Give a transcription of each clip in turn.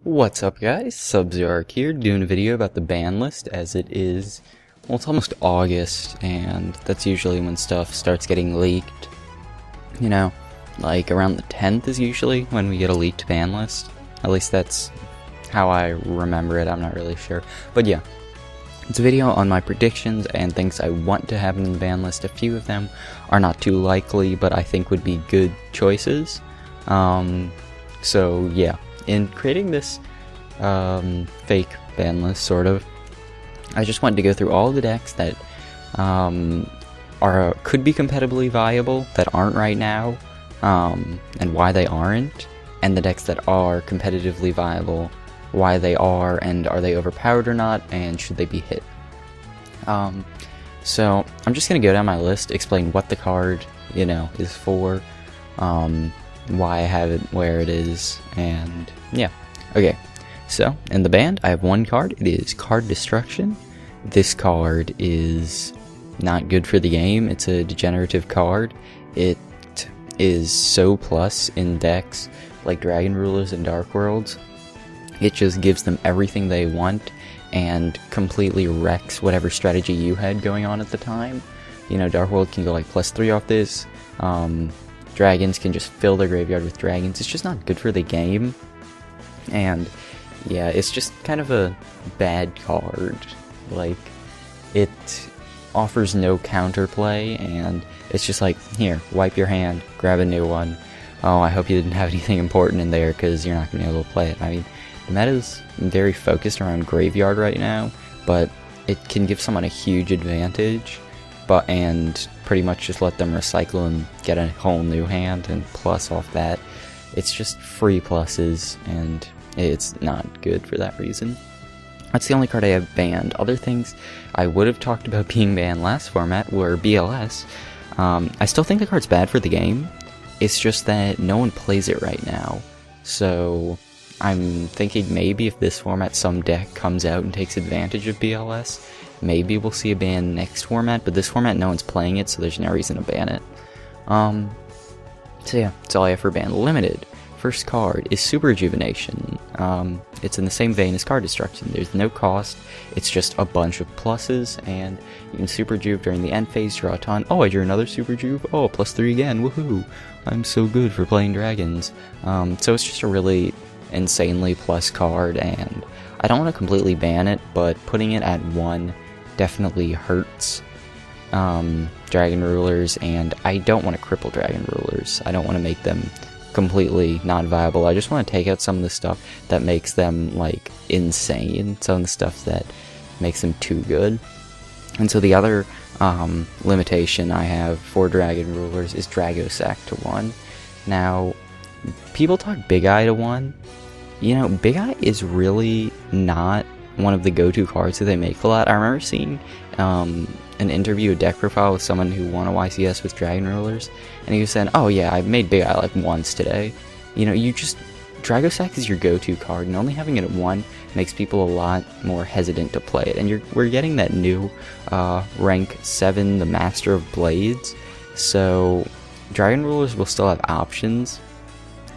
What's up guys, Sub-Zero here, doing a video about the ban list as it is, well, it's almost August, and that's usually when stuff starts getting leaked. You know, like around the 10th is usually when we get a leaked ban list. At least that's how I remember it, I'm not really sure. But yeah, it's a video on my predictions and things I want to happen in the ban list. A few of them are not too likely, but I think would be good choices. So yeah. In creating this fake ban list, sort of, I just wanted to go through all the decks that could be competitively viable that aren't right now, and why they aren't, and the decks that are competitively viable, why they are, and are they overpowered or not, and should they be hit. So I'm just gonna go down my list, explain what the card, is for, why I have it where it is, and yeah. Okay, so in the band I have one card. It is Card Destruction. This card is not good for the game. It's a degenerative card. It is so plus in decks like Dragon Rulers and Dark Worlds. It just gives them everything they want and completely wrecks whatever strategy you had going on at the time. Dark World can go like +3 off this. Dragons can just fill their graveyard with dragons. It's just not good for the game. And yeah, it's just kind of a bad card. Like, it offers no counterplay, and it's just like, here, wipe your hand, grab a new one. Oh, I hope you didn't have anything important in there, because you're not going to be able to play it. I mean, the meta is very focused around graveyard right now, but it can give someone a huge advantage, and pretty much just let them recycle and get a whole new hand, and plus off that. It's just free pluses, and it's not good for that reason. That's the only card I have banned. Other things I would have talked about being banned last format were BLS. I still think the card's bad for the game. It's just that no one plays it right now. So I'm thinking maybe if this format some deck comes out and takes advantage of BLS, maybe we'll see a ban next format, but this format no one's playing it, so there's no reason to ban it. So yeah, that's all I have for ban. Limited. First card is Super Rejuvenation. It's in the same vein as Card Destruction. There's no cost, it's just a bunch of pluses, and you can Super Juve during the end phase, draw a ton. Oh, I drew another Super Juve. Oh, +3 again, woohoo! I'm so good for playing dragons. So it's just a really insanely plus card, and I don't want to completely ban it, but putting it at 1 definitely hurts Dragon Rulers, and I don't want to cripple Dragon Rulers. I don't want to make them completely non-viable. I just want to take out some of the stuff that makes them, like, insane, some of the stuff that makes them too good. And so the other limitation I have for Dragon Rulers is Dracosack to 1. Now, people talk Big Eye to 1. Big Eye is really not one of the go-to cards that they make a lot. I remember seeing an interview, a deck profile with someone who won a YCS with Dragon Rulers, and he was saying, oh yeah, I made Big Eye like once today. Dracosack is your go-to card, and only having it at 1 makes people a lot more hesitant to play it. And we're getting that new rank 7, the Master of Blades, so Dragon Rulers will still have options,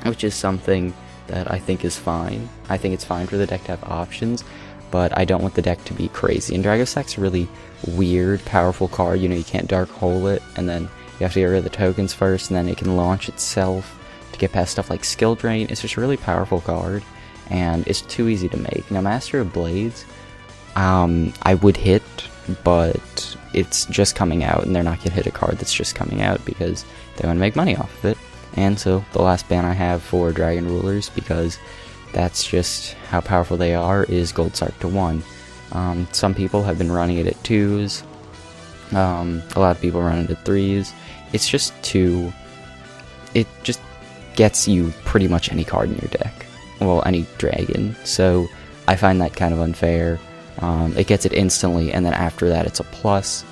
which is something that I think is fine. I think it's fine for the deck to have options, but I don't want the deck to be crazy. And Dracosack's a really weird, powerful card. You can't Dark Hole it, and then you have to get rid of the tokens first, and then it can launch itself to get past stuff like Skill Drain. It's just a really powerful card, and it's too easy to make. Now, Master of Blades, I would hit, but it's just coming out, and they're not going to hit a card that's just coming out because they want to make money off of it. And so the last ban I have for Dragon Rulers, because that's just how powerful they are, is Gold Sark to 1. Some people have been running it at 2s. A lot of people run it at 3s. It's just it just gets you pretty much any card in your deck. Well, any dragon. So I find that kind of unfair. It gets it instantly, and then after that it's a plus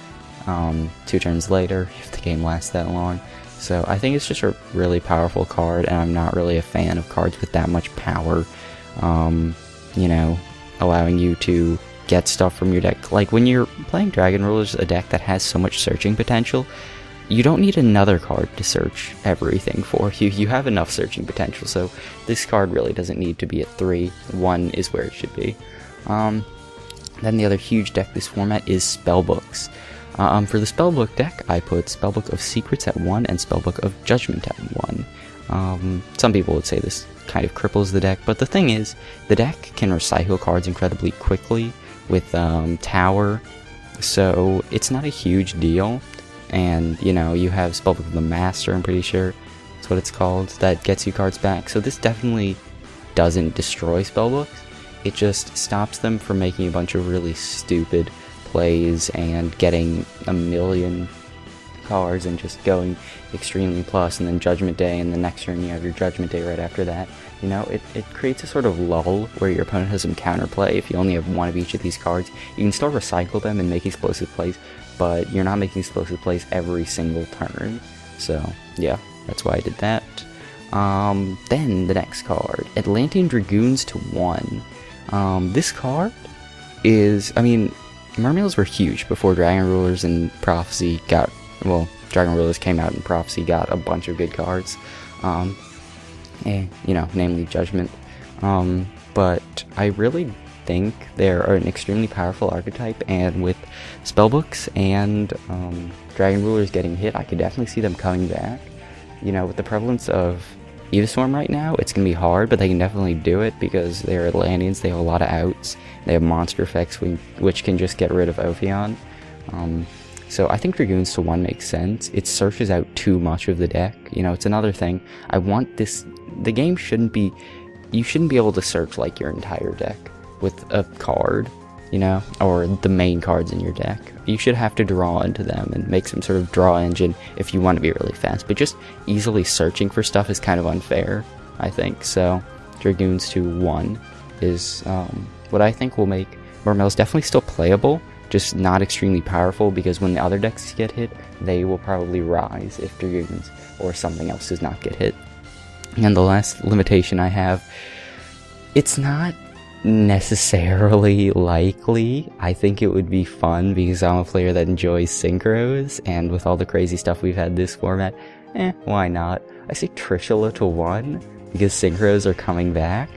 2 turns later, if the game lasts that long. So I think it's just a really powerful card, and I'm not really a fan of cards with that much power, allowing you to get stuff from your deck. Like when you're playing Dragon Rulers, a deck that has so much searching potential, you don't need another card to search everything for. You have enough searching potential, so this card really doesn't need to be at 3. 1 is where it should be. Then the other huge deck this format is Spellbooks. For the Spellbook deck, I put Spellbook of Secrets at 1 and Spellbook of Judgment at 1. Some people would say this kind of cripples the deck, but the thing is, the deck can recycle cards incredibly quickly with Tower, so it's not a huge deal. And, you know, you have Spellbook of the Master, I'm pretty sure that's what it's called, that gets you cards back. So this definitely doesn't destroy Spellbooks. It just stops them from making a bunch of really stupid plays and getting a million cards and just going extremely plus, and then Judgment Day, and the next turn you have your Judgment Day right after that. You know, it creates a sort of lull where your opponent has some counterplay. If you only have one of each of these cards, you can still recycle them and make explosive plays, but you're not making explosive plays every single turn. So yeah, that's why I did that. Then the next card, Atlantean Dragoons to 1. This card is, I mean, Mermails were huge before Dragon Rulers and Prophecy got, well, Dragon Rulers came out and Prophecy got a bunch of good cards. You know, namely Judgment. But I really think they're an extremely powerful archetype, and with Spellbooks and Dragon Rulers getting hit, I could definitely see them coming back. You know, with the prevalence of Evistorm right now, it's going to be hard, but they can definitely do it because they're Atlanteans, they have a lot of outs, they have monster effects which can just get rid of Ophion. So I think Dragoons to 1 makes sense. It searches out too much of the deck. You know, it's another thing. I want this, the game shouldn't be, you shouldn't be able to search like your entire deck with a card, you know, or the main cards in your deck. You should have to draw into them and make some sort of draw engine if you want to be really fast, but just easily searching for stuff is kind of unfair, I think. So Dragoons to 1 is what I think will make Mermails definitely still playable, just not extremely powerful, because when the other decks get hit, they will probably rise if Dragoons or something else does not get hit. And the last limitation I have, it's not necessarily likely. I think it would be fun because I'm a player that enjoys synchros, and with all the crazy stuff we've had this format, why not? I say Trishula to 1 because synchros are coming back,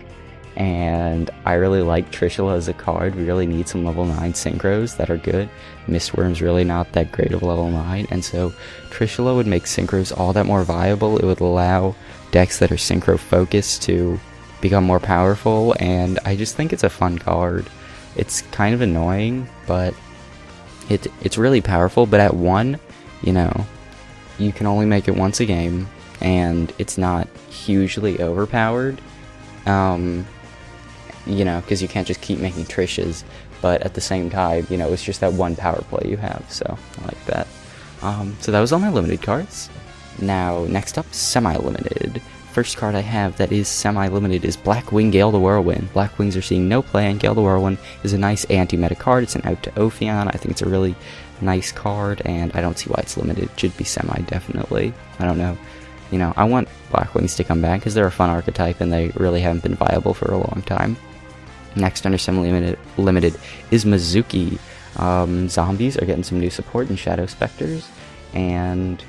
and I really like Trishula as a card. We really need some level 9 synchros that are good. Mistworm's really not that great of level 9, and so Trishula would make synchros all that more viable. It would allow decks that are synchro focused to become more powerful, and I just think it's a fun card. It's kind of annoying, but it's really powerful. But at 1, you know, you can only make it once a game, and it's not hugely overpowered. You know, because you can't just keep making Trishas, but at the same time, you know, it's just that one power play you have, so I like that. So that was all my limited cards. Now, next up, semi-limited. First card I have that is semi-limited is Blackwing, Gale the Whirlwind. Blackwings are seeing no play, and Gale the Whirlwind is a nice anti-meta card. It's an out to Ophion. I think it's a really nice card, and I don't see why it's limited. It should be semi, definitely. I don't know. You know, I want Blackwings to come back because they're a fun archetype, and they really haven't been viable for a long time. Next under semi-limited is Mezuki. Zombies are getting some new support in Shadow Specters, and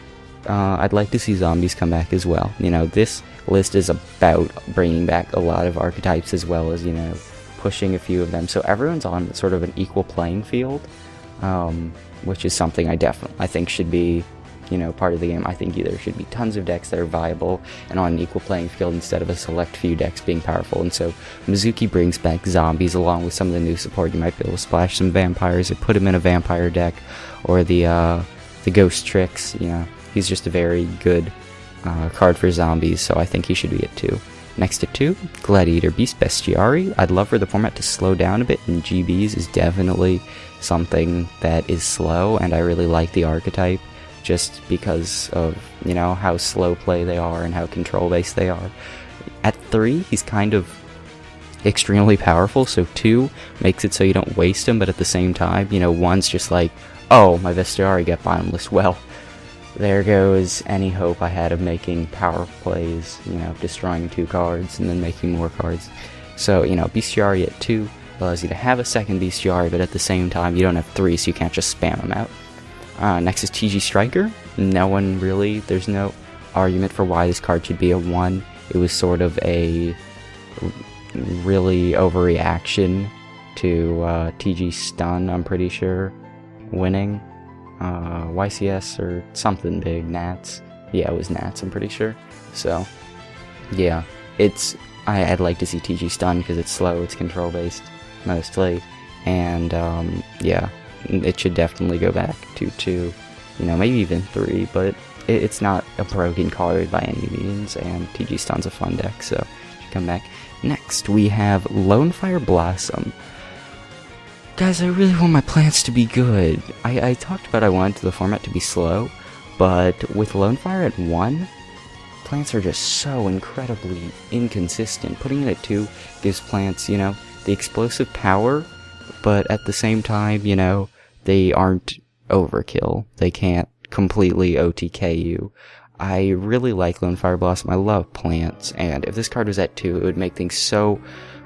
I'd like to see zombies come back as well. You know, this list is about bringing back a lot of archetypes as well as, you know, pushing a few of them. So everyone's on sort of an equal playing field, which is something I think should be, you know, part of the game. I think there should be tons of decks that are viable and on an equal playing field instead of a select few decks being powerful. And so Mezuki brings back zombies along with some of the new support. You might be able to splash some vampires or put them in a vampire deck, or the ghost tricks. You know, he's just a very good card for zombies, so I think he should be at 2. Next at 2, Gladiator Beast Bestiari. I'd love for the format to slow down a bit, and GBs is definitely something that is slow, and I really like the archetype just because of, you know, how slow play they are and how control based they are. At 3, he's kind of extremely powerful, so 2 makes it so you don't waste him, but at the same time, you know, 1's just like, oh, my Bestiari got Banlist. Well, there goes any hope I had of making power plays, you know, destroying 2 cards and then making more cards. So, you know, Bestiari at 2 allows you to have a second Bestiari, but at the same time, you don't have 3, so you can't just spam them out. Next is TG Striker. No one really, there's no argument for why this card should be a 1. It was sort of a really overreaction to TG Stun, I'm pretty sure, winning. YCS or something big, Nats. Yeah, it was Nats, I'm pretty sure. So, yeah, I'd like to see TG Stun because it's slow, it's control based mostly, and yeah, it should definitely go back to 2, maybe even 3, but it's not a broken card by any means, and TG Stun's a fun deck, so it should come back. Next, we have Lonefire Blossom. Guys, I really want my plants to be good. I talked about I wanted the format to be slow, but with Lonefire at 1, plants are just so incredibly inconsistent. Putting it at 2 gives plants, the explosive power, but at the same time, they aren't overkill. They can't completely OTK you. I really like Lonefire Blossom. I love plants, and if this card was at 2, it would make things so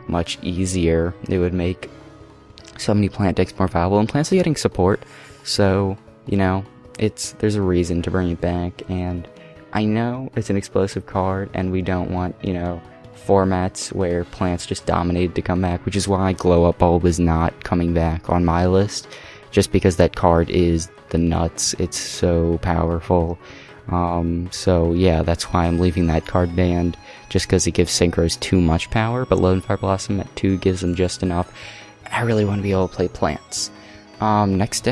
much easier. It would make so many plant decks more viable, and plants are getting support, so, there's a reason to bring it back, and I know it's an explosive card, and we don't want, formats where plants just dominated to come back, which is why Glow Up Bulb is not coming back on my list, just because that card is the nuts. It's so powerful. So yeah, that's why I'm leaving that card banned, just because it gives Synchros too much power, but Lonefire Blossom at 2 gives them just enough. I really want to be able to play plants. Next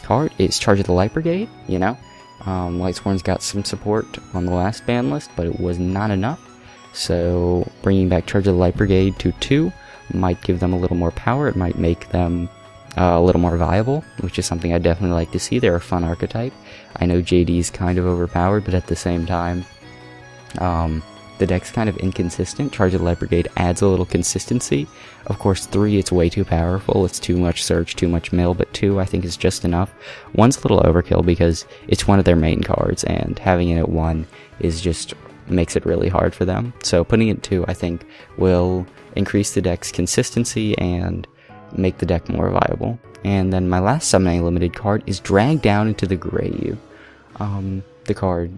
card is Charge of the Light Brigade, Lightsworn's got some support on the last ban list, but it was not enough. So bringing back Charge of the Light Brigade to 2 might give them a little more power. It might make them a little more viable, which is something I definitely like to see. They're a fun archetype. I know JD's kind of overpowered, but at the same time, the deck's kind of inconsistent. Charge of the Light Brigade adds a little consistency. Of course, 3, it's way too powerful. It's too much search, too much mill, but 2, I think, is just enough. 1's a little overkill because it's one of their main cards, and having it at 1 is just makes it really hard for them. So putting it at 2, I think, will increase the deck's consistency and make the deck more viable. And then my last summoning limited card is Drag Down into the Grave. The card,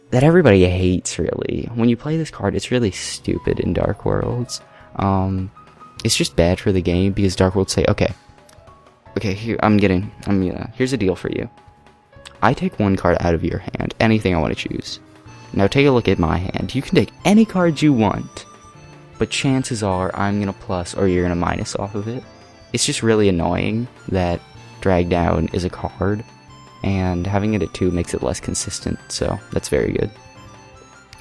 that everybody hates, really. When you play this card, it's really stupid in Dark Worlds. It's just bad for the game because Dark Worlds say, okay, here's a deal for you. I take 1 card out of your hand, anything I want to choose. Now take a look at my hand. You can take any cards you want, but chances are I'm gonna plus or you're gonna minus off of it. It's just really annoying that Drag Down is a card, and having it at 2 makes it less consistent, so that's very good.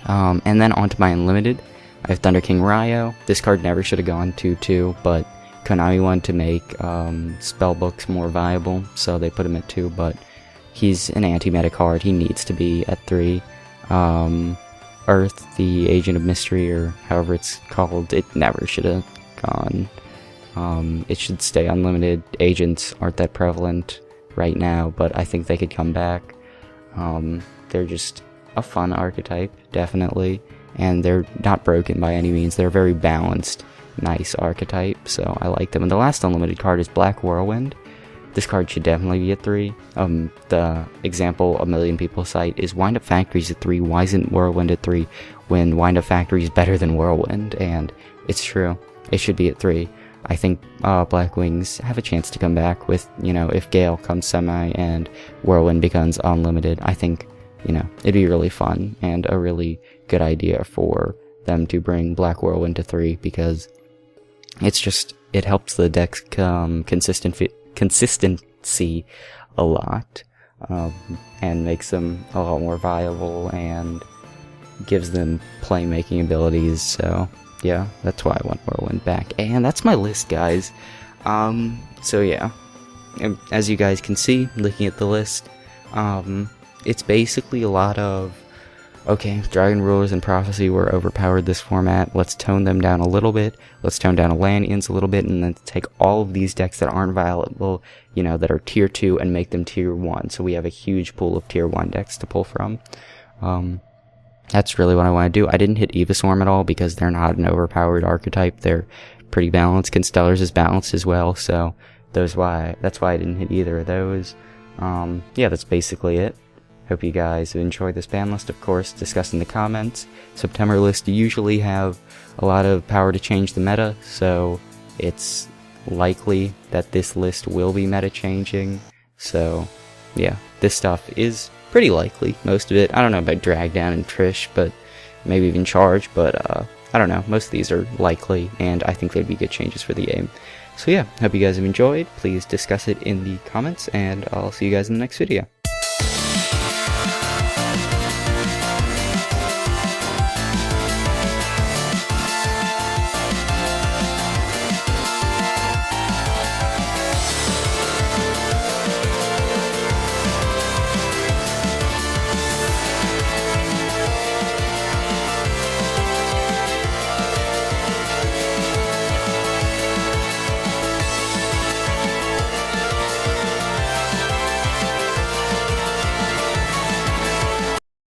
And then onto my unlimited, I have Thunder King Rai-Oh. This card never should have gone to 2, but Konami wanted to make spellbooks more viable, so they put him at 2, but he's an anti-meta card. He needs to be at 3. Earth, the Agent of Mystery, or however it's called, it never should have gone. It should stay unlimited. Agents aren't that prevalent right now, but I think they could come back. They're just a fun archetype, definitely, and they're not broken by any means. They're a very balanced, nice archetype, so I like them. And the last unlimited card is Black Whirlwind. This card should definitely be at 3. The example a million people cite is Wind Up Factory's at 3. Why isn't Whirlwind at 3 when Wind Up Factory is better than Whirlwind? And it's true. It should be at 3. I think Blackwings have a chance to come back with, if Gale comes semi and Whirlwind becomes unlimited. I think, it'd be really fun and a really good idea for them to bring Black Whirlwind to 3 because it helps the deck's consistency a lot, and makes them a lot more viable and gives them playmaking abilities. So yeah, that's why I want Whirlwind back, and that's my list, guys. So yeah, as you guys can see looking at the list, it's basically a lot of, okay, Dragon Rulers and Prophecy were overpowered this format. Let's tone them down a little bit. Let's tone down Atlanteans a little bit, and then take all of these decks that aren't viable, that are tier 2, and make them tier 1. So we have a huge pool of tier 1 decks to pull from. That's really what I want to do. I didn't hit Eviswarm at all because they're not an overpowered archetype. They're pretty balanced. Constellars is balanced as well, so that's why I didn't hit either of those. Yeah, that's basically it. Hope you guys have enjoyed this ban list. Of course, discuss in the comments. September lists usually have a lot of power to change the meta, so it's likely that this list will be meta changing. So yeah, this stuff is pretty likely, most of it. I don't know about Drag Down and Trish, but maybe even Charge, but I don't know, most of these are likely, and I think they'd be good changes for the game. So yeah, hope you guys have enjoyed. Please discuss it in the comments, and I'll see you guys in the next video.